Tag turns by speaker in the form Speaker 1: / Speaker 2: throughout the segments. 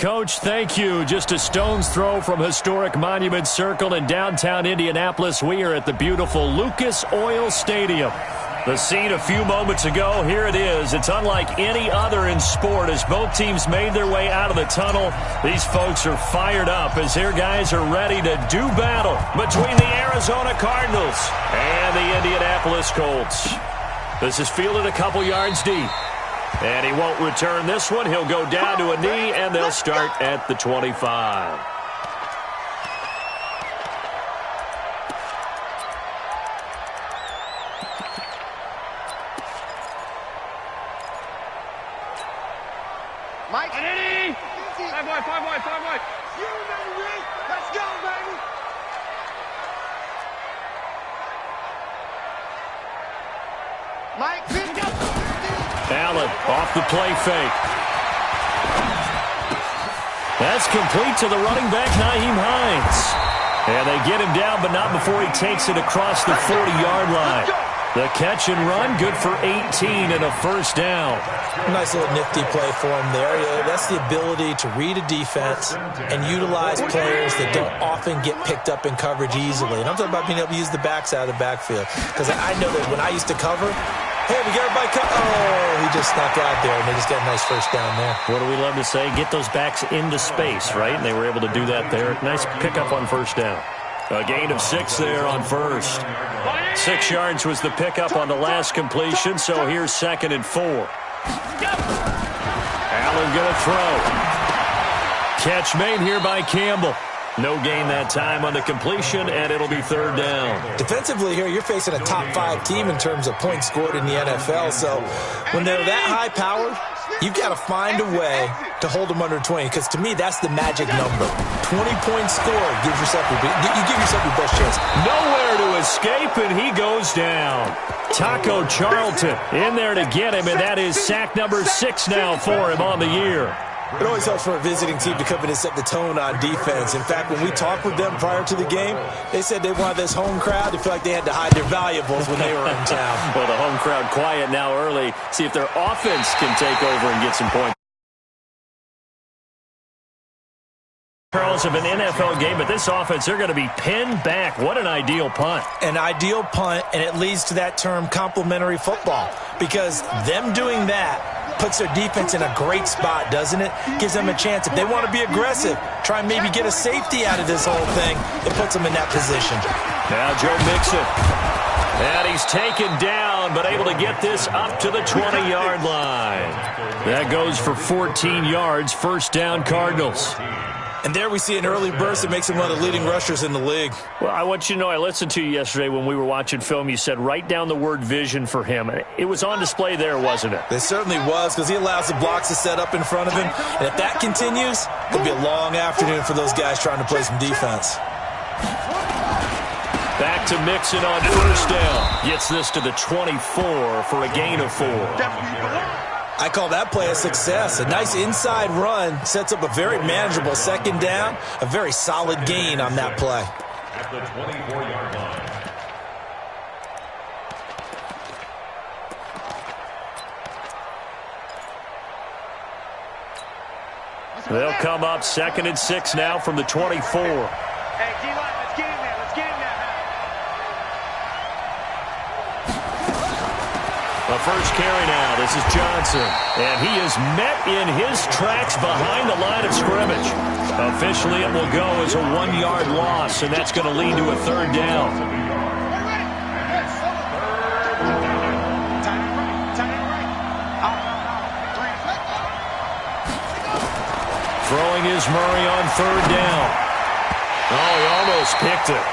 Speaker 1: Coach, thank you. Just a stone's throw from historic Monument Circle in downtown Indianapolis. We are at the beautiful Lucas Oil Stadium. The scene a few moments ago, here it is. It's unlike any other in sport as both teams made their way out of the tunnel. These folks are fired up as their guys are ready to do battle between the Arizona Cardinals and the Indianapolis Colts. This is fielded a couple yards deep. And he won't return this one. He'll go down to a knee, and they'll start at the 25.
Speaker 2: Mike. Eddie. Five wide. You baby. Let's go, baby. Mike, pick up.
Speaker 1: Allen off the play fake. That's complete to the running back, Nyheim Hines. And they get him down, but not before he takes it across the 40-yard line. The catch and run, good for 18 and a first down.
Speaker 3: Nice little nifty play for him there. That's the ability to read a defense and utilize players that don't often get picked up in coverage easily. And I'm talking about being able to use the backs out of the backfield. Because I know that when I used to cover, hey, we got everybody cut. Oh, he just snuck out there, and they just got a nice first down there.
Speaker 1: What do we love to say? Get those backs into space, right? And they were able to do that there. Nice pickup on first down. A gain of 6 there on first. 6 yards was the pickup on the last completion, so here's 2nd and 4. Allen going to throw. Catch made here by Campbell. No gain that time on the completion, and it'll be 3rd down.
Speaker 3: Defensively here, you're facing a top-5 team in terms of points scored in the NFL, so when they're that high-powered, you've got to find a way to hold them under 20, because to me, that's the magic number. 20-point score gives yourself you give yourself your best chance.
Speaker 1: Nowhere to escape, and he goes down. Taco Charlton in there to get him, and that is sack number 6 now for him on the year.
Speaker 3: It always helps for a visiting team to come in and set the tone on defense. In fact, when we talked with them prior to the game, they said they wanted this home crowd to feel like they had to hide their valuables when they were in town.
Speaker 1: Well, the home crowd quiet now early. See if their offense can take over and get some points. Charles, of an NFL game, but this offense, they're going to be pinned back. What an ideal punt.
Speaker 3: An ideal punt, and it leads to that term complementary football, because them doing that puts their defense in a great spot, doesn't it? Gives them a chance. If they want to be aggressive, try and maybe get a safety out of this whole thing, it puts them in that position.
Speaker 1: Now Joe Mixon. And he's taken down, but able to get this up to the 20-yard line. That goes for 14 yards, first down Cardinals.
Speaker 3: And there we see an early burst that makes him one of the leading rushers in the league.
Speaker 1: Well, I want you to know, I listened to you yesterday when we were watching film. You said write down the word vision for him. It was on display there, wasn't it?
Speaker 3: It certainly was, because he allows the blocks to set up in front of him. And if that continues, it'll be a long afternoon for those guys trying to play some defense.
Speaker 1: Back to Mixon on first down. Gets this to the 24 for a gain of 4.
Speaker 3: I call that play a success. A nice inside run sets up a very manageable second down. A very solid gain on that play.
Speaker 4: At the 24-yard line.
Speaker 1: They'll come up 2nd and 6 now from the 24.
Speaker 2: Hey, D-line, let's get in there. Let's get in there, man.
Speaker 1: The first carry now. This is Johnson. And he is met in his tracks behind the line of scrimmage. Officially, it will go as a 1-yard loss, and that's going to lead to a 3rd down. Throwing is Murray on 3rd down. Oh, he almost picked it.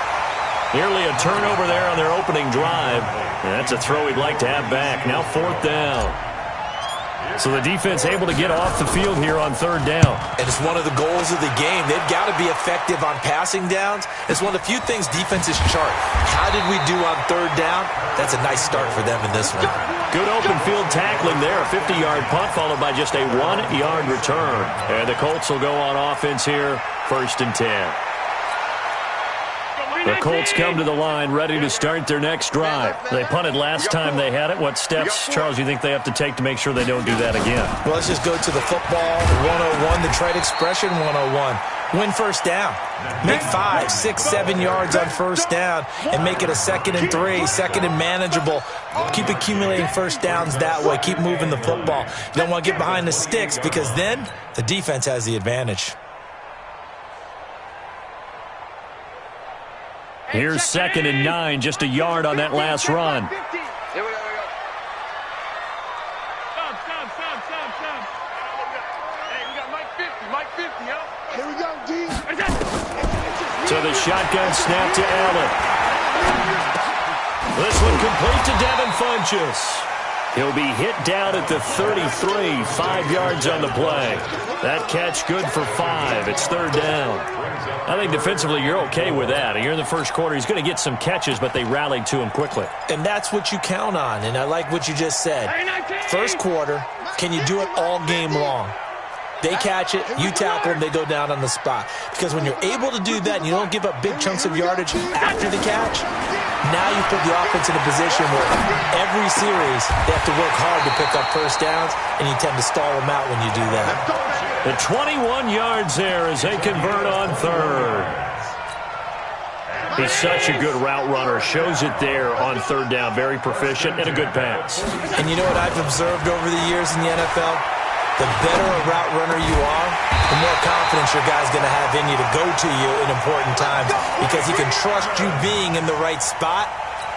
Speaker 1: Nearly a turnover there on their opening drive. And that's a throw he'd like to have back. Now 4th down. So the defense able to get off the field here on 3rd down.
Speaker 3: And it's one of the goals of the game. They've got to be effective on passing downs. It's one of the few things defenses chart. How did we do on 3rd down? That's a nice start for them in this one.
Speaker 1: Good open field tackling there. A 50-yard punt followed by just a 1-yard return. And the Colts will go on offense here, 1st and 10. The Colts come to the line ready to start their next drive. They punted last time they had it. What steps, Charles, do you think they have to take to make sure they don't do that again?
Speaker 3: Well, let's just go to the football 101, the trade expression 101. Win first down. Make 5, 6, 7 yards on first down and make it a 2nd and 3, 2nd and manageable. Keep accumulating first downs that way. Keep moving the football. You don't want to get behind the sticks because then the defense has the advantage.
Speaker 1: Here's 2nd and 9, just a yard on that last run.
Speaker 2: Here we go. Stop. Hey, we got Mike 50, yo. Here we go, D.
Speaker 1: So the shotgun snap to Allen. This one complete to Devin Funchess. He'll be hit down at the 33, 5 yards on the play. That catch good for 5. It's 3rd down. I think defensively you're okay with that. You're in the first quarter. He's going to get some catches, but they rallied to him quickly.
Speaker 3: And that's what you count on, and I like what you just said. First quarter, can you do it all game long? They catch it, you tackle them, they go down on the spot. Because when you're able to do that and you don't give up big chunks of yardage after the catch, now you put the offense in a position where every series they have to work hard to pick up first downs, and you tend to stall them out when you do that.
Speaker 1: The 21 yards there as they convert on 3rd. He's such a good route runner. Shows it there on 3rd down. Very proficient and a good pass.
Speaker 3: And you know what I've observed over the years in the NFL? The better a route runner you are, the more confidence your guy's going to have in you to go to you in important times because he can trust you being in the right spot,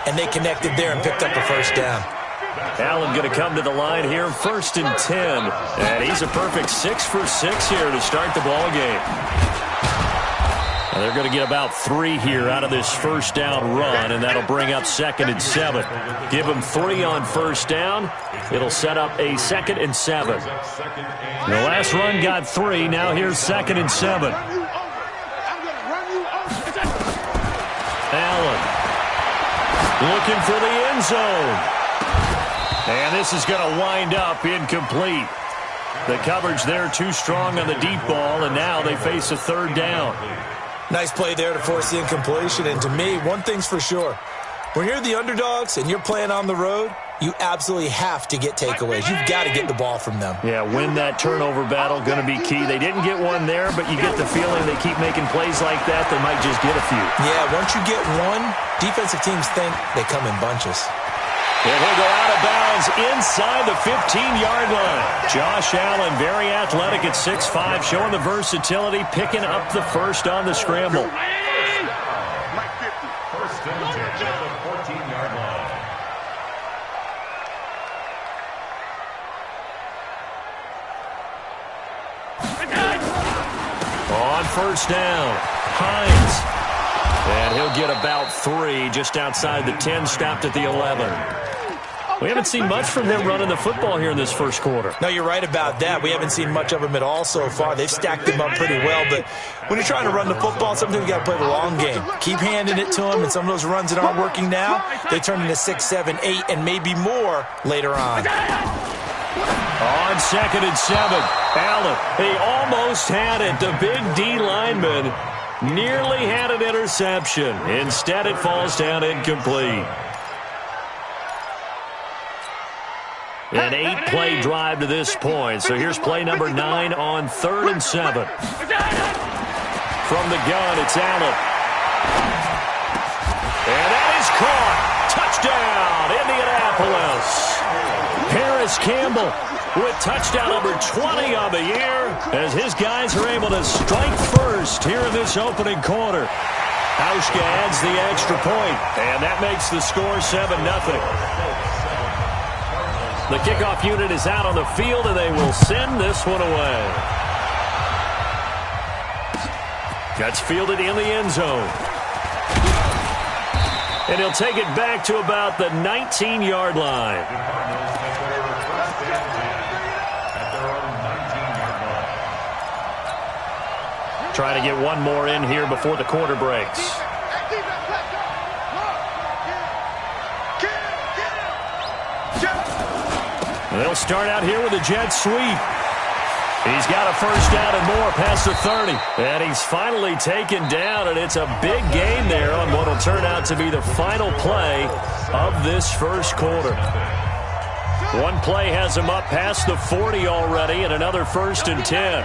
Speaker 3: and they connected there and picked up a first down.
Speaker 1: Allen going to come to the line here, 1st and 10. And he's a perfect 6 for 6 here to start the ball game. And they're going to get about 3 here out of this first down run, and that'll bring up 2nd and 7. Give them 3 on first down. It'll set up a 2nd and 7. The last run got 3. Now here's 2nd and 7. Allen looking for the end zone. And this is going to wind up incomplete. The coverage there too strong on the deep ball, and now they face a 3rd down.
Speaker 3: Nice play there to force the incompletion. And to me, one thing's for sure. When you're the underdogs and you're playing on the road, you absolutely have to get takeaways. You've got to get the ball from them.
Speaker 1: Yeah, win that turnover battle, going to be key. They didn't get one there, but you get the feeling they keep making plays like that, they might just get a few.
Speaker 3: Yeah, once you get one, defensive teams think they come in bunches.
Speaker 1: And he'll go out of bounds inside the 15-yard line. Josh Allen, very athletic at 6'5", showing the versatility, picking up the first on the scramble.
Speaker 2: Mike 50.
Speaker 4: First and 10 at the 14-yard line.
Speaker 1: On first down, Hines. And he'll get about 3 just outside the 10, stopped at the 11. We haven't seen much from them running the football here in this first quarter.
Speaker 3: No, you're right about that. We haven't seen much of them at all so far. They've stacked them up pretty well, but when you're trying to run the football, sometimes you got to play the long game. Keep handing it to them, and some of those runs that aren't working now, they turn into 6, 7, 8, and maybe more later on.
Speaker 1: On 2nd and 7, Allen, he almost had it. The big D lineman nearly had an interception. Instead, it falls down incomplete. An 8-play drive to this point. So here's play number 9 on 3rd and 7. From the gun, it's Allen. And that is caught. Touchdown, Indianapolis. Paris Campbell with touchdown number 20 on the year as his guys are able to strike first here in this opening quarter. Hauschka adds the extra point, and that makes the score 7-0. The kickoff unit is out on the field, and they will send this one away. Gets fielded in the end zone. And he'll take it back to about the 19-yard line. Trying to get one more in here before the quarter breaks. They'll start out here with a jet sweep. He's got a first down and more past the 30. And he's finally taken down, and it's a big gain there on what will turn out to be the final play of this first quarter. One play has him up past the 40 already, and another 1st and 10.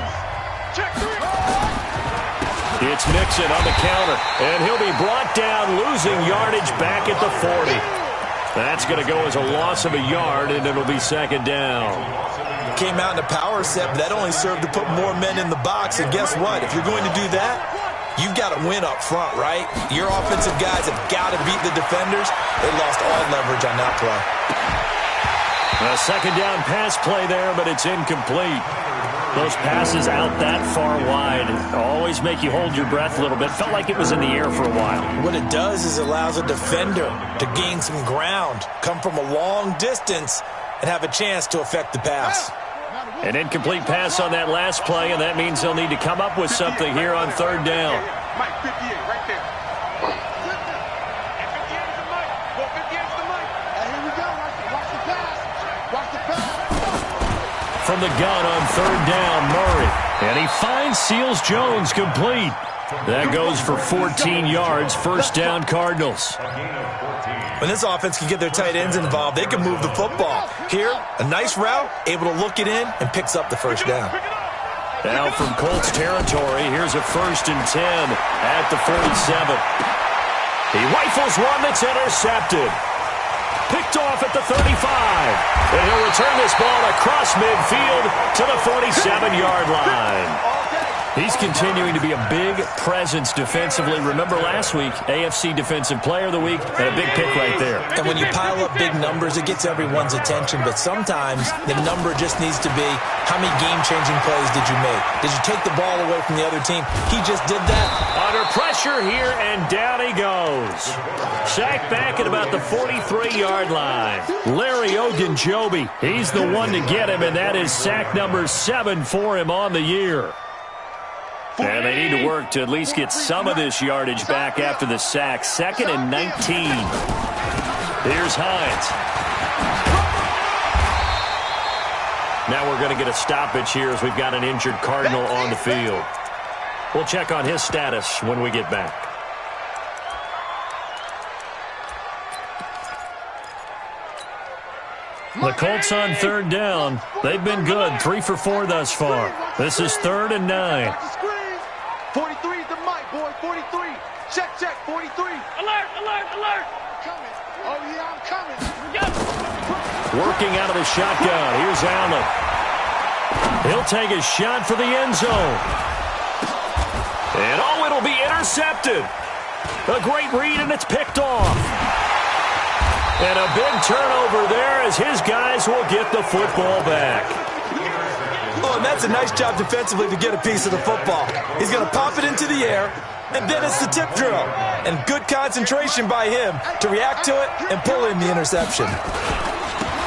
Speaker 1: It's Mixon on the counter, and he'll be brought down, losing yardage back at the 40. That's going to go as a loss of a yard, and it'll be 2nd down.
Speaker 3: Came out in a power set, but that only served to put more men in the box. And guess what? If you're going to do that, you've got to win up front, right? Your offensive guys have got to beat the defenders. They lost all leverage on that play.
Speaker 1: A 2nd down pass play there, but it's incomplete. Those passes out that far wide always make you hold your breath a little bit. Felt like it was in the air for a while.
Speaker 3: What it does is it allows a defender to gain some ground, come from a long distance, and have a chance to affect the pass.
Speaker 1: An incomplete pass on that last play, and that means they'll need to come up with something here on 3rd down.
Speaker 2: Mike 58 right there. And 58's the Mike. Well, 58's the Mike. And here we go. Watch the pass. Watch the pass.
Speaker 1: From the gun on 3rd down, Murray. And he finds Seals Jones complete. That goes for 14 yards. 1st down, Cardinals.
Speaker 3: When this offense can get their tight ends involved, they can move the football. Here, a nice route, able to look it in, and picks up the 1st down.
Speaker 1: Now from Colts territory, here's a 1st and 10 at the 47. He rifles one that's intercepted. Picked off at the 35. And he'll return this ball across midfield to the 47-yard line. He's continuing to be a big presence defensively. Remember last week, AFC Defensive Player of the Week, and a big pick right there.
Speaker 3: And when you pile up big numbers, it gets everyone's attention. But sometimes the number just needs to be, how many game-changing plays did you make? Did you take the ball away from the other team? He just did that.
Speaker 1: Under pressure here, and down he goes. Sacked back at about the 43-yard line. Larry Ogunjobi, he's the one to get him, and that is sack number 7 for him on the year. And they need to work to at least get some of this yardage back after the sack. 2nd and 19. Here's Hines. Now we're going to get a stoppage here as we've got an injured Cardinal on the field. We'll check on his status when we get back. The Colts on 3rd down. They've been good. 3 for 4 thus far. This is 3rd and 9.
Speaker 2: 43 is the Mike, boy. 43. Check, 43. Alert. Coming. Oh, yeah, I'm coming.
Speaker 1: Working out of the shotgun. Here's Allen. He'll take a shot for the end zone. And, it'll be intercepted. A great read, and it's picked off. And a big turnover there as his guys will get the football back.
Speaker 3: Oh, and that's a nice job defensively to get a piece of the football. He's going to pop it into the air, and then it's the tip drill. And good concentration by him to react to it and pull in the interception.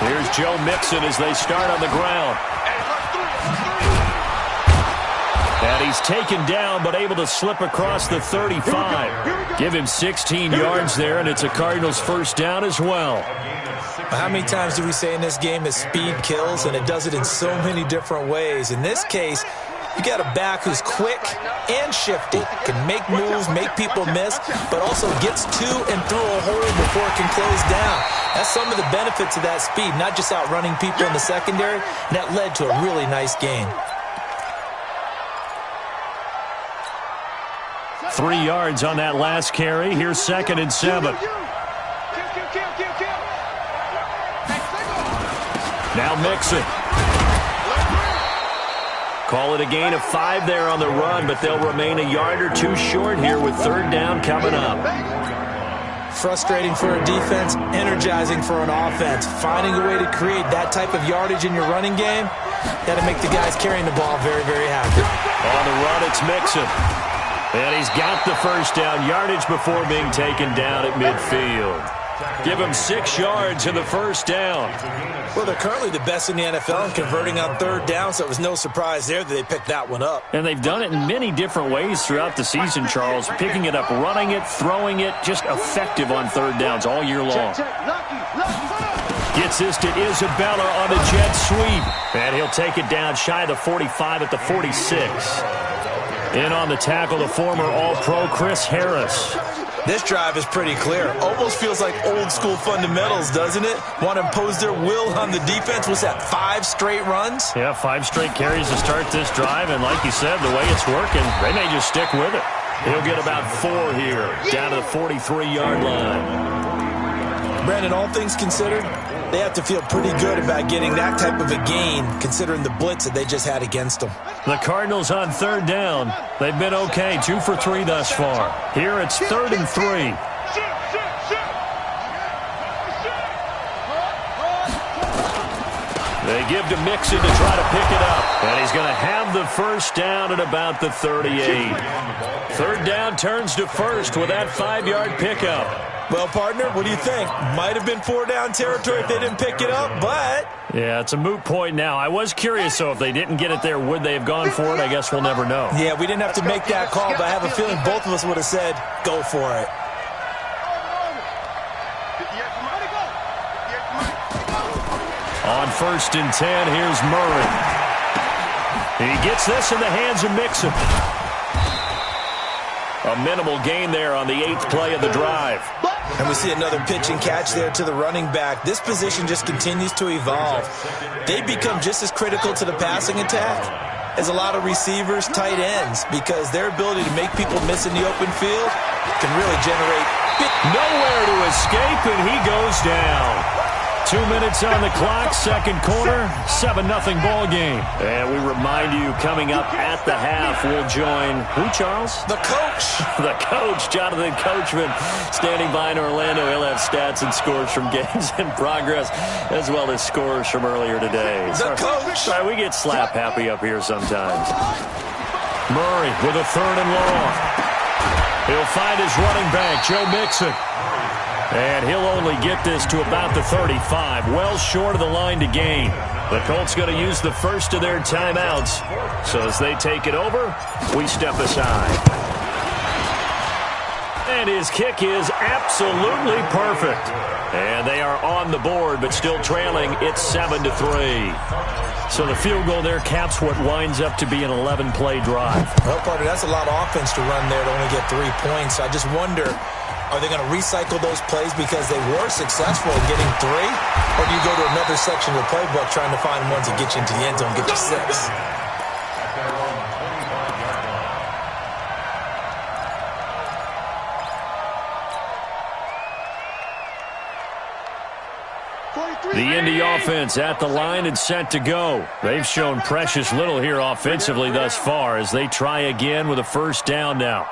Speaker 1: Here's Joe Mixon as they start on the ground. And he's taken down but able to slip across the 35. Give him 16 yards there, and it's a Cardinals 1st down as well.
Speaker 3: How many times do we say in this game that speed kills, and it does it in so many different ways? In this case, you got a back who's quick and shifty, can make moves, make people miss, but also gets to and through a hole before it can close down. That's some of the benefits of that speed, not just outrunning people in the secondary, and that led to a really nice gain.
Speaker 1: 3 yards on that last carry. Here's 2nd and 7. Now Mixon. Call it a gain of 5 there on the run, but they'll remain a yard or 2 short here with 3rd down coming up.
Speaker 3: Frustrating for a defense, energizing for an offense. Finding a way to create that type of yardage in your running game, got to make the guys carrying the ball very, very happy.
Speaker 1: On the run, it's Mixon. And he's got the 1st down yardage before being taken down at midfield. Give him 6 yards in the 1st down.
Speaker 3: Well, they're currently the best in the NFL in converting on 3rd down, so it was no surprise there that they picked that one up.
Speaker 1: And they've done it in many different ways throughout the season, Charles. Picking it up, running it, throwing it, just effective on 3rd downs all year long. Gets this to Isabella on the jet sweep. And he'll take it down shy of the 45 at the 46. In on the tackle, the former All-Pro Chris Harris.
Speaker 3: This drive is pretty clear. Almost feels like old-school fundamentals, doesn't it? Want to impose their will on the defense. What's that, 5 straight runs?
Speaker 1: Yeah, 5 straight carries to start this drive. And like you said, the way it's working, they may just stick with it. He'll get about 4 here, down to the 43-yard line.
Speaker 3: Brandon, all things considered, they have to feel pretty good about getting that type of a gain, considering the blitz that they just had against them.
Speaker 1: The Cardinals on 3rd down. They've been okay, 2 for 3 thus far. Here it's 3rd and 3. They give to Mixon to try to pick it up. And he's going to have the first down at about the 38. 3rd down turns to first with that 5-yard pickup.
Speaker 3: Well, partner, what do you think? Might have been 4-down territory if they didn't pick it up, but...
Speaker 1: Yeah, it's a moot point now. I was curious, so if they didn't get it there, would they have gone for it? I guess we'll never know.
Speaker 3: Yeah, we didn't have to make that call, but I have a feeling both of us would have said, go for it.
Speaker 1: On 1st and 10, here's Murray. He gets this in the hands of Mixon. A minimal gain there on the 8th play of the drive.
Speaker 3: And we see another pitch and catch there to the running back. This position just continues to evolve. They become just as critical to the passing attack as a lot of receivers, tight ends, because their ability to make people miss in the open field can really generate
Speaker 1: nowhere to escape, and he goes down. 2 minutes on the clock, 2nd quarter, 7-0 ball game. And we remind you, coming up at the half, we'll join who, Charles?
Speaker 3: The coach.
Speaker 1: The coach, Jonathan Coachman, standing by in Orlando. He'll have stats and scores from games in progress, as well as scores from earlier today.
Speaker 3: The coach.
Speaker 1: Sorry, we get slap happy up here sometimes. Murray with a 3rd and long. He'll find his running back, Joe Mixon. And he'll only get this to about the 35, well short of the line to gain. The Colts going to use the first of their timeouts. So as they take it over, we step aside. And his kick is absolutely perfect. And they are on the board, but still trailing. It's 7-3. So the field goal there caps what winds up to be an 11-play drive.
Speaker 3: Well, partner, that's a lot of offense to run there to only get 3 points. I just wonder, are they going to recycle those plays because they were successful in getting 3? Or do you go to another section of the playbook trying to find ones that get you into the end zone and get you 6?
Speaker 1: The Indy offense at the line and set to go. They've shown precious little here offensively thus far as they try again with a 1st down now.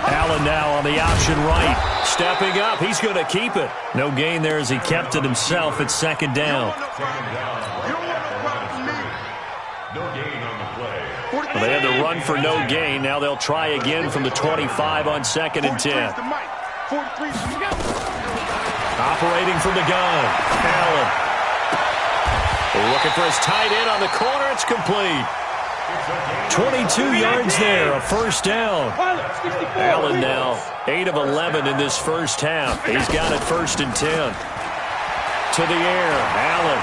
Speaker 1: Allen now on the option right. Stepping up. He's going to keep it. No gain there as he kept it himself at 2nd down. Well, they had to run for no gain. Now they'll try again from the 25 on 2nd and 10. Operating from the gun. Allen. Looking for his tight end on the corner. It's complete. 22 yards there, a 1st down. Allen now 8 of 11 in this 1st half. He's got it 1st and 10. To the air, Allen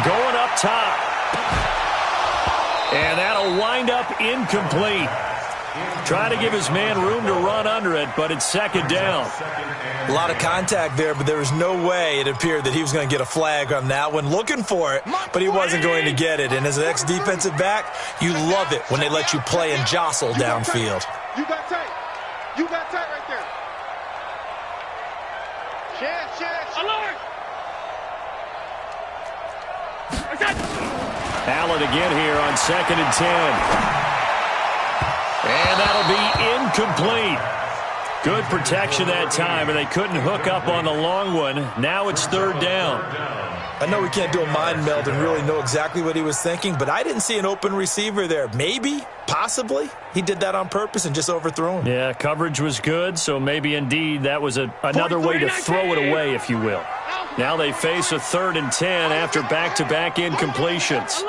Speaker 1: going up top. And that'll wind up incomplete. Trying to give his man room to run under it, but it's 2nd down.
Speaker 3: A lot of contact there, but there was no way it appeared that he was going to get a flag on that one. Looking for it, but he wasn't going to get it. And as an ex-defensive back, you love it when they let you play and jostle downfield.
Speaker 2: You got tight. You got tight right there. Chance. Alert.
Speaker 1: Allen again here on 2nd and 10. And that'll be incomplete. Good protection that time, and they couldn't hook up on the long one. Now it's 3rd down.
Speaker 3: I know we can't do a mind meld and really know exactly what he was thinking, but I didn't see an open receiver there. Maybe, possibly, he did that on purpose and just overthrew him.
Speaker 1: Yeah, coverage was good, so maybe indeed that was another way to throw it away, if you will. Now they face a 3rd and 10 after back-to-back incompletions.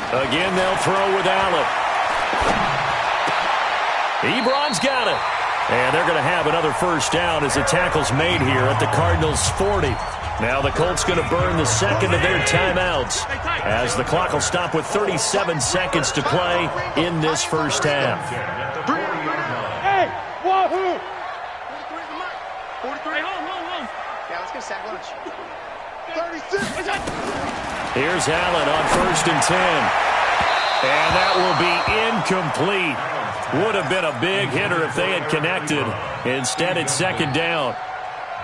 Speaker 1: Again, they'll throw with Allen. Ebron's got it. And they're going to have another first down as the tackle's made here at the Cardinals' 40. Now the Colts going to burn the second of their timeouts as the clock will stop with 37 seconds to play in this first half.
Speaker 2: Hey, wahoo! 43. Yeah, let's get sack lunch. 36.
Speaker 1: Here's Allen on 1st and 10. And that will be incomplete. Would have been a big hitter if they had connected. Instead, it's 2nd down.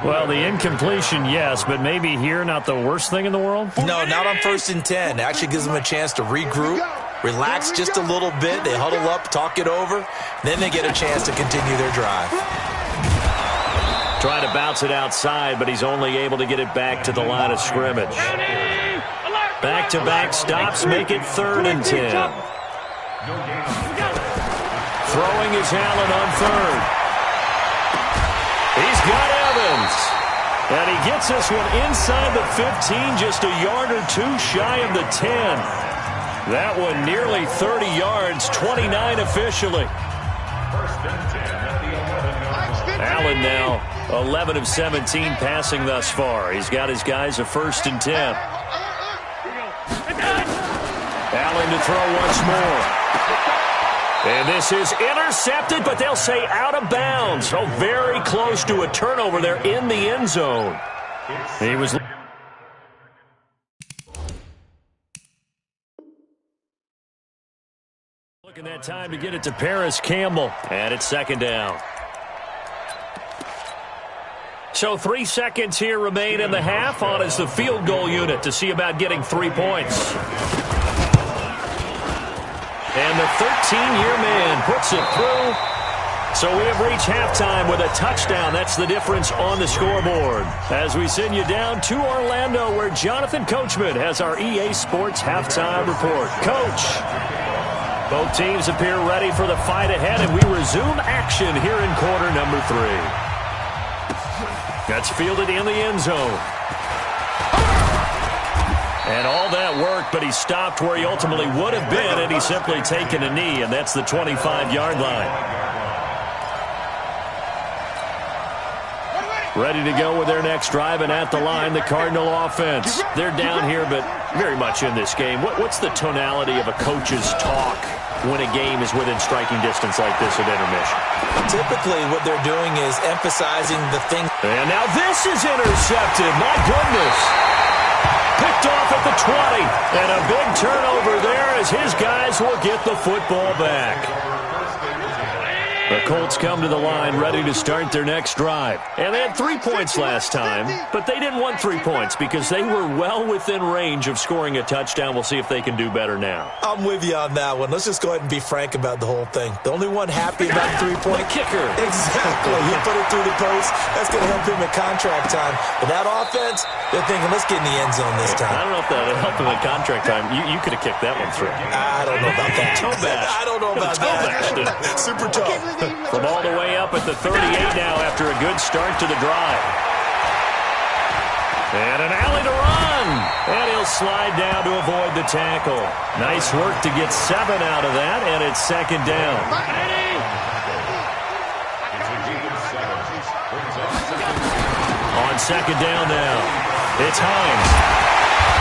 Speaker 1: Well, the incompletion, yes, but maybe here not the worst thing in the world?
Speaker 3: No, not on 1st and 10. It actually gives them a chance to regroup, relax just a little bit. They huddle up, talk it over. Then they get a chance to continue their drive.
Speaker 1: Trying to bounce it outside, but he's only able to get it back to the line of scrimmage. Back-to-back stops make it 3rd and 10. Throwing is Allen on 3rd. He's got Evans. And he gets this one inside the 15, just a yard or two shy of the 10. That one nearly 30 yards, 29 officially. Allen now 11 of 17 passing thus far. He's got his guys a 1st and 10. Allen to throw once more. And this is intercepted, but they'll say out of bounds. So very close to a turnover there in the end zone. He was looking that time to get it to Paris Campbell. And it's 2nd down. So 3 seconds here remain in the half. On is the field goal unit to see about getting 3 points. And the 13-year man puts it through. So we have reached halftime with a touchdown. That's the difference on the scoreboard. As we send you down to Orlando, where Jonathan Coachman has our EA Sports halftime report. Coach, both teams appear ready for the fight ahead, and we resume action here in quarter number 3. That's fielded in the end zone. And all that worked, but he stopped where he ultimately would have been, and he's simply taken a knee, and that's the 25-yard line. Ready to go with their next drive, and at the line, the Cardinal offense. They're down here, but very much in this game. What's the tonality of a coach's talk when a game is within striking distance like this at intermission?
Speaker 3: Typically, what they're doing is emphasizing the thing.
Speaker 1: And now this is intercepted. My goodness. Picked off at the 20. And a big turnover there as his guys will get the football back. The Colts come to the line ready to start their next drive. And they had 3 points last time, but they didn't want 3 points because they were well within range of scoring a touchdown. We'll see if they can do better now.
Speaker 3: I'm with you on that one. Let's just go ahead and be frank about the whole thing. The only one happy about the 3-point
Speaker 1: kicker.
Speaker 3: Exactly. He put it through the post. That's going to help him at contract time. But that offense, they're thinking, let's get in the end zone this time.
Speaker 1: I don't know if that would help him at contract time. You could have kicked that one through.
Speaker 3: I don't know about that.
Speaker 1: Toe bash.
Speaker 3: I don't know about that. Super tough.
Speaker 1: From all the way up at the 38 now after a good start to the drive. And an alley to run. And he'll slide down to avoid the tackle. Nice work to get 7 out of that, and it's 2nd down. On 2nd down now, it's Hines.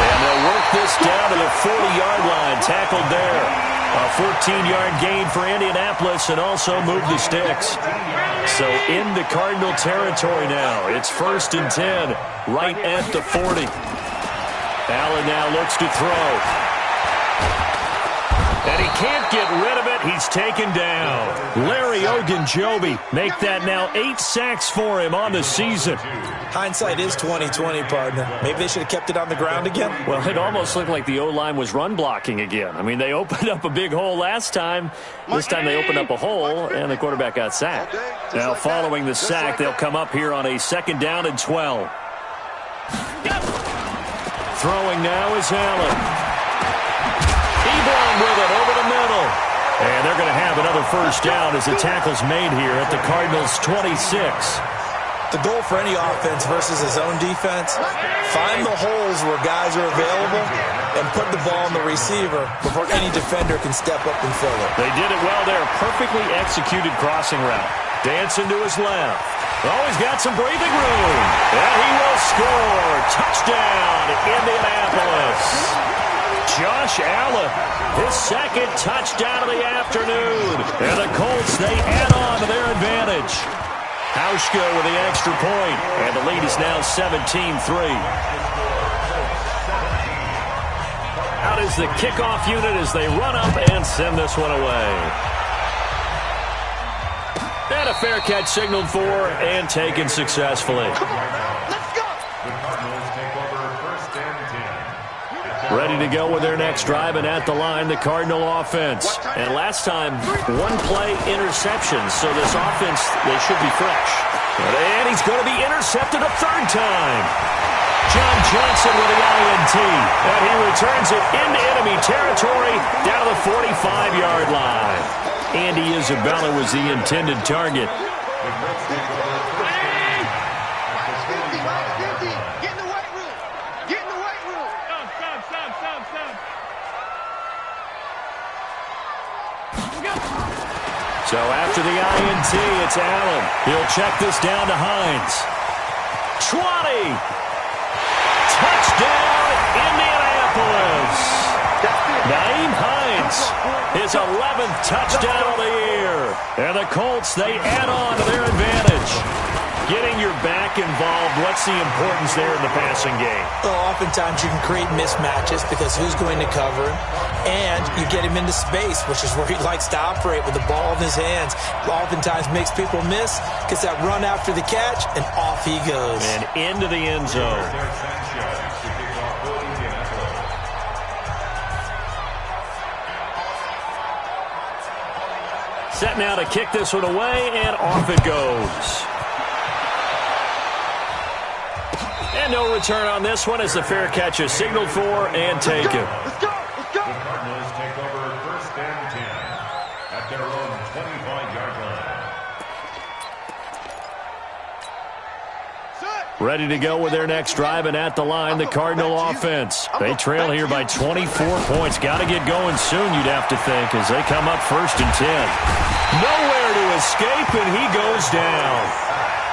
Speaker 1: And they'll work this down to the 40-yard line. Tackled there. A 14-yard gain for Indianapolis and also move the sticks. So into Cardinal territory now. It's 1st and 10 right at the 40. Allen now looks to throw. And he can't get rid of it. He's taken down. Larry Ogunjobi make that now 8 sacks for him on the season.
Speaker 3: Hindsight is 20/20, partner. Maybe they should have kept it on the ground again.
Speaker 1: Well, it almost looked like the O-line was run blocking again. I mean, they opened up a big hole last time. This time they opened up a hole, and the quarterback got sacked. Now, following the sack, they'll come up here on a 2nd down and 12. Throwing now is Allen. Ebron with it over the middle. And they're going to have another first down as the tackle's made here at the Cardinals' 26.
Speaker 3: The goal for any offense versus his own defense, find the holes where guys are available and put the ball on the receiver before any defender can step up and fill it.
Speaker 1: They did it well there. Perfectly executed crossing route. Dancing to his left. Oh, he's got some breathing room. And he will score. Touchdown, Indianapolis. Josh Allen, his second touchdown of the afternoon. And the Colts, they add on to their advantage. Hauschka with the extra point, and the lead is now 17-3. Out is the kickoff unit as they run up and send this one away. And a fair catch signaled for and taken successfully. Ready to go with their next drive, and at the line, the Cardinal offense. And last time, one-play interception, so this offense, they should be fresh. And he's going to be intercepted a third time. John Johnson with the INT, and he returns it into enemy territory down to the 45-yard line. Andy Isabella was the intended target. So after the INT, it's Allen. He'll check this down to Hines. 20. Touchdown, Indianapolis. Nyheim Hines, his 11th touchdown of the year. And the Colts, they add on to their advantage. Getting your back involved, what's the importance there in the passing game?
Speaker 3: Well, oftentimes you can create mismatches because who's going to cover him? And you get him into space, which is where he likes to operate with the ball in his hands. Oftentimes makes people miss, gets that run after the catch, and off he goes.
Speaker 1: And into the end zone. Set now to kick this one away, and off it goes. And no return on this one as the fair catch is signaled for and taken.
Speaker 2: Let's go. Let's go.
Speaker 4: The Cardinals take over first and 10 at their own 25-yard line.
Speaker 1: Ready to go with their next drive, and at the line, the Cardinal offense. They trail here by 24 points. Got to get going soon, you'd have to think, as they come up first and 10. Nowhere to escape, and he goes down.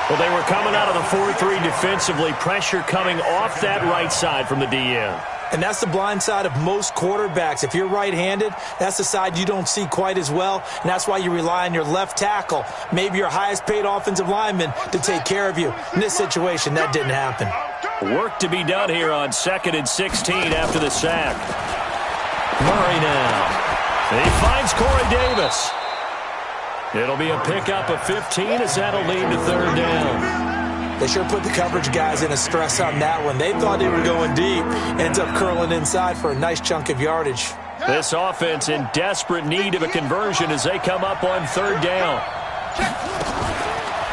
Speaker 1: Well, they were coming out of the 4-3 defensively. Pressure coming off that right side from the DN.
Speaker 3: And that's the blind side of most quarterbacks. If you're right-handed, that's the side you don't see quite as well, and that's why you rely on your left tackle, maybe your highest-paid offensive lineman, to take care of you. In this situation, that didn't happen.
Speaker 1: Work to be done here on 2nd and 16 after the sack. Murray now. He finds Corey Davis. It'll be a pickup of 15 as that'll lead to third down.
Speaker 3: They sure put the coverage guys in a stress on that one. They thought they were going deep. Ends up curling inside for a nice chunk of yardage.
Speaker 1: This offense in desperate need of a conversion as they come up on third down.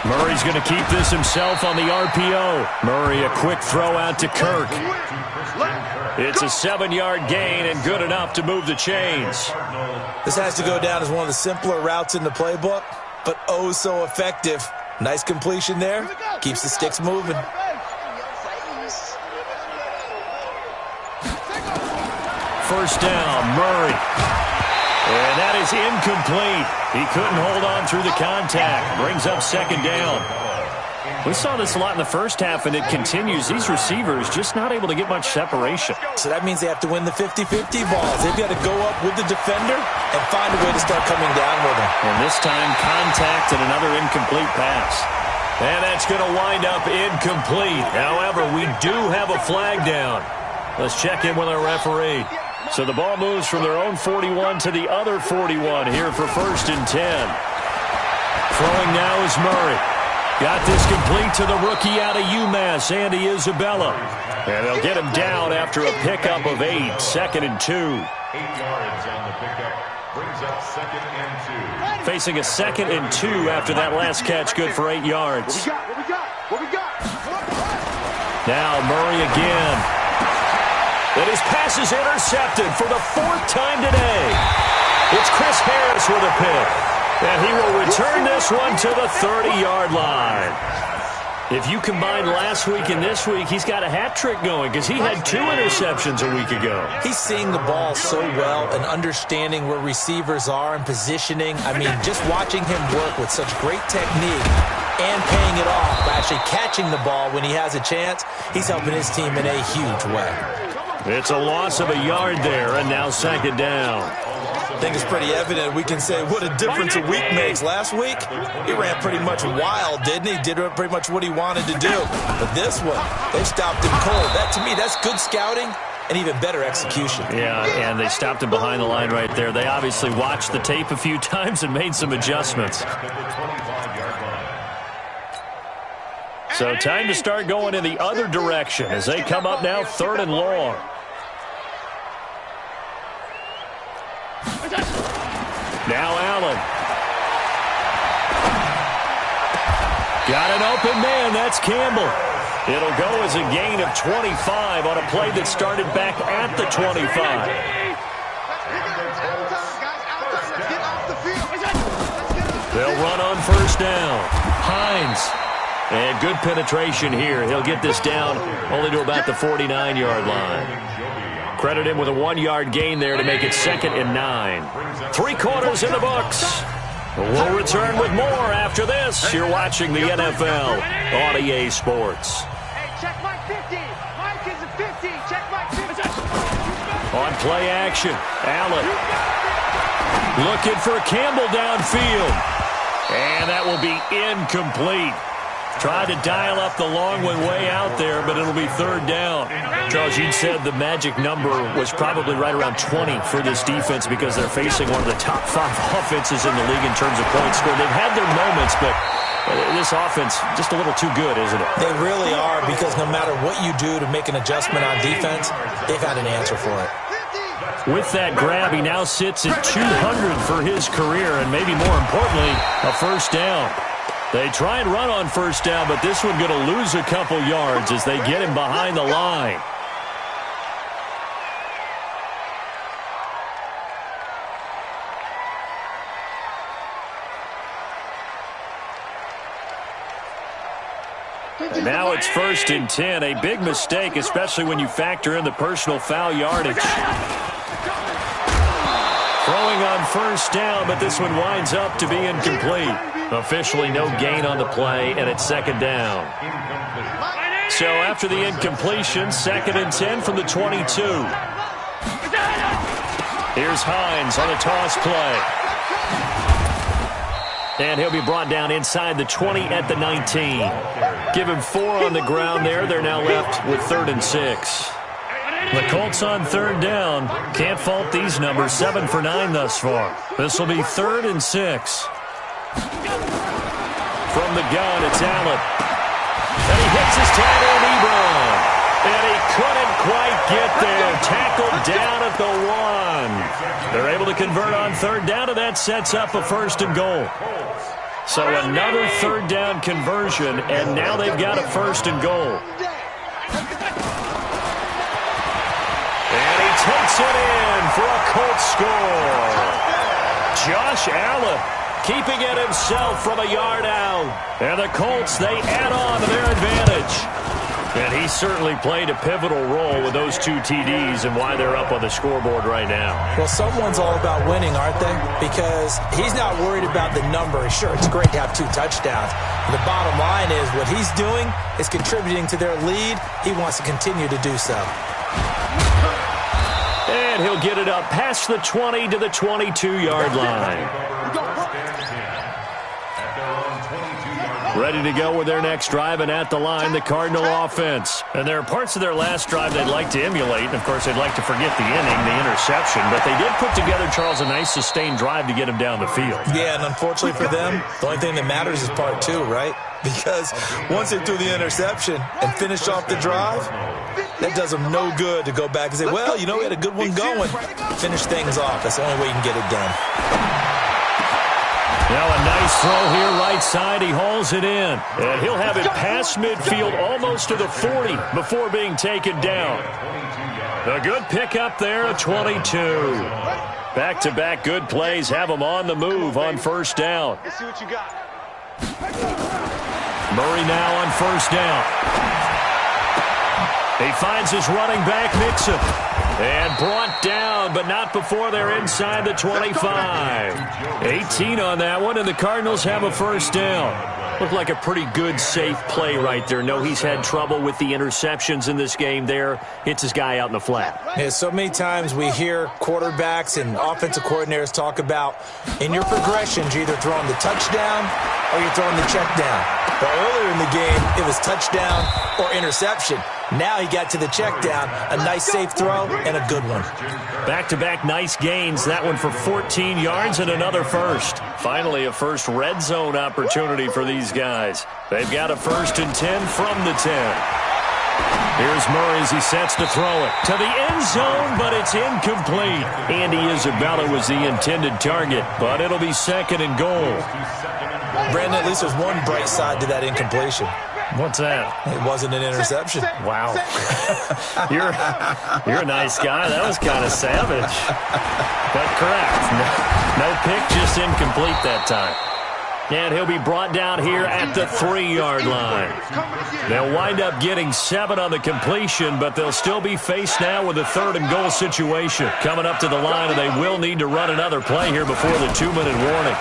Speaker 1: Murray's going to keep this himself on the RPO. Murray, a quick throw out to Kirk. It's a 7-yard gain and good enough to move the chains.
Speaker 3: This has to go down as one of the simpler routes in the playbook, but oh so effective. Nice completion there. Keeps the sticks moving.
Speaker 1: First down, Murray. And that is incomplete. He couldn't hold on through the contact. Brings up second down. We saw this a lot in the first half, and it continues. These receivers just not able to get much separation.
Speaker 3: So that means they have to win the 50-50 balls. They've got to go up with the defender and find a way to start coming down with him.
Speaker 1: And this time, contact and another incomplete pass. And that's going to wind up incomplete. However, we do have a flag down. Let's check in with our referee. So the ball moves from their own 41 to the other 41 here for first and 10. Throwing now is Murray. Got this complete to the rookie out of UMass, Andy Isabella. And they'll get him down after a pickup of 8, 2nd and 2.
Speaker 4: 8 yards on the pickup. Brings up 2nd and 2.
Speaker 1: Facing a 2nd and 2 after that last catch, good for 8 yards.
Speaker 2: What we got?
Speaker 1: Now Murray again. And his pass is intercepted for the 4th time today. It's Chris Harris with a pick. And he will return this one to the 30-yard line. If you combine last week and this week, he's got a hat trick going because he had 2 interceptions a week ago.
Speaker 3: He's seeing the ball so well and understanding where receivers are and positioning. I mean, just watching him work with such great technique and paying it off by actually catching the ball when he has a chance, he's helping his team in a huge way.
Speaker 1: It's a loss of a yard there, and now 2nd down.
Speaker 3: I think it's pretty evident. We can say what a difference a week makes. Last week, he ran pretty much wild, didn't he? Did pretty much what he wanted to do. But this one, they stopped him cold. That, to me, that's good scouting and even better execution.
Speaker 1: Yeah, and they stopped him behind the line right there. They obviously watched the tape a few times and made some adjustments. So time to start going in the other direction as they come up now 3rd and long. Now Allen. Got an open man. That's Campbell. It'll go as a gain of 25 on a play that started back at the 25. They'll run on 1st down. Hines. And good penetration here. He'll get this down only to about the 49-yard line. Credit him with a 1-yard gain there to make it 2nd and 9. 3 quarters in the books. We'll return with more after this. You're watching the NFL on EA Sports.
Speaker 2: Hey, check Mike 50. Mike is a 50. Check Mike 50.
Speaker 1: On play action, Allen. Looking for Campbell downfield. And that will be incomplete. Tried to dial up the long one way out there, but it'll be 3rd down. Charles, you said the magic number was probably right around 20 for this defense because they're facing one of the top 5 offenses in the league in terms of points scored. They've had their moments, but this offense just a little too good, isn't it?
Speaker 3: They really are, because no matter what you do to make an adjustment on defense, they've had an answer for it.
Speaker 1: With that grab, he now sits at 200 for his career, and maybe more importantly, a 1st down. They try and run on 1st down, but this one going to lose a couple yards as they get him behind the line. And now it's 1st and 10. A big mistake, especially when you factor in the personal foul yardage. Throwing on 1st down, but this one winds up to be incomplete. Officially no gain on the play, and it's 2nd down. So after the incompletion, 2nd and 10 from the 22. Here's Hines on a toss play. And he'll be brought down inside the 20 at the 19. Give him 4 on the ground there. They're now left with 3rd and 6. The Colts on 3rd down. Can't fault these numbers. 7 for 9 thus far. This will be 3rd and 6. From the gun, it's Allen. And he hits his tackle, Ebron. And he couldn't quite get there. Tackled down at the 1. They're able to convert on 3rd down, and that sets up a 1st and goal. So another 3rd down conversion, and now they've got a 1st and goal. And he takes it in for a Colts score. Josh Allen keeping it himself from a yard out. And the Colts, they add on to their advantage. And he certainly played a pivotal role with those 2 TDs and why they're up on the scoreboard right now.
Speaker 3: Well, someone's all about winning, aren't they? Because he's not worried about the number. Sure, it's great to have 2 touchdowns. But the bottom line is what he's doing is contributing to their lead. He wants to continue to do so.
Speaker 1: And he'll get it up past the 20 to the 22-yard line. Ready to go with their next drive, and at the line, the Cardinal offense. And there are parts of their last drive they'd like to emulate. And, of course, they'd like to forget the inning, the interception. But they did put together, Charles, a nice sustained drive to get him down the field.
Speaker 3: Yeah, and unfortunately for them, the only thing that matters is part 2, right? Because once they threw the interception and finished off the drive, that does them no good to go back and say, well, you know, we had a good one going. Finish things off. That's the only way you can get it done.
Speaker 1: Now a nice throw here right side. He hauls it in. And he'll have it past midfield almost to the 40 before being taken down. A good pickup there, a 22. Back-to-back good plays have him on the move on 1st down.
Speaker 2: Let's see what you got.
Speaker 1: Murray now on first down. He finds his running back, Mixon. And brought down, but not before they're inside the 25. 18 on that one, and the Cardinals have a first down. Looked like a pretty good, safe play right there. No, he's had trouble with the interceptions in this game there. Hits his guy out in the flat.
Speaker 3: Yeah, so many times we hear quarterbacks and offensive coordinators talk about in your progressions, you're either throwing the touchdown or you're throwing the check down. But earlier in the game, it was touchdown or interception. Now he got to the check down, a nice safe throw, and a good one.
Speaker 1: Back-to-back nice gains. That one for 14 yards and another first. Finally, a first red zone opportunity for these guys. They've got a 1st and 10 from the 10. Here's Murray as he sets to throw it to the end zone, but it's incomplete. Andy Isabella was the intended target, but it'll be 2nd and goal.
Speaker 3: Brandon, at least there's one bright side to that incompletion.
Speaker 1: What's that?
Speaker 3: It wasn't an interception.
Speaker 1: Wow. You're a nice guy. That was kind of savage. But correct. No pick, just incomplete that time. And he'll be brought down here at the 3-yard line. They'll wind up getting 7 on the completion, but they'll still be faced now with a 3rd and goal situation. Coming up to the line, and they will need to run another play here before the 2-minute warning.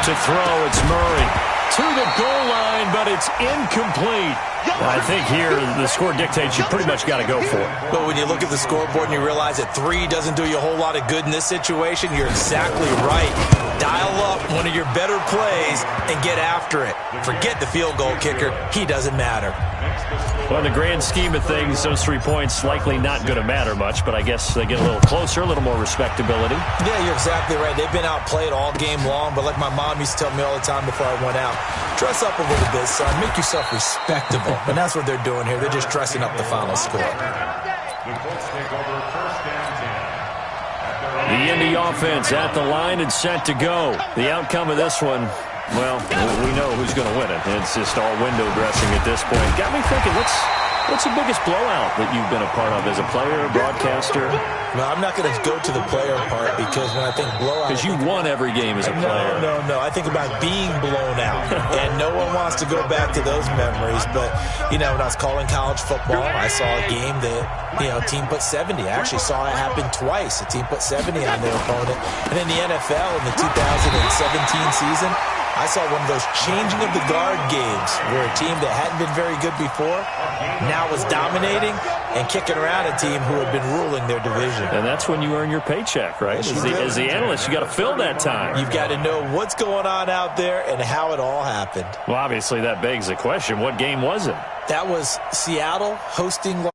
Speaker 1: To throw, it's Murray. To the goal line, but it's incomplete. I think here the score dictates you pretty much got to go for it.
Speaker 3: But when you look at the scoreboard and you realize that 3 doesn't do you a whole lot of good in this situation, you're exactly right. Dial up one of your better plays and get after it. Forget the field goal kicker. He doesn't matter.
Speaker 1: Well, in the grand scheme of things, those 3 points likely not going to matter much, but I guess they get a little closer, a little more respectability.
Speaker 3: Yeah, you're exactly right. They've been outplayed all game long, but like my mom used to tell me all the time before I went out, dress up a little bit, son. Make yourself respectable. And that's what they're doing here. They're just dressing up the final score.
Speaker 4: The Colts take over 1st and 10.
Speaker 1: The Indy offense at the line and set to go. The outcome of this one, well, we know who's going to win it. It's just all window dressing at this point. Got me thinking, what's the biggest blowout that you've been a part of as a player, broadcaster?
Speaker 3: Well, I'm not going to go to the player part because when I think blowout...
Speaker 1: Because you won every game as a player.
Speaker 3: No. I think about being blown out. And no one wants to go back to those memories. But, when I was calling college football, I saw a game that, team put 70. I actually saw it happen twice. A team put 70 on their opponent. And in the NFL in the 2017 season, I saw one of those changing of the guard games where a team that hadn't been very good before now was dominating and kicking around a team who had been ruling their division.
Speaker 1: And that's when you earn your paycheck, right? As the analyst, you got to fill that time.
Speaker 3: You've got to know what's going on out there and how it all happened.
Speaker 1: Well, obviously that begs the question, what game was it?
Speaker 3: That was Seattle hosting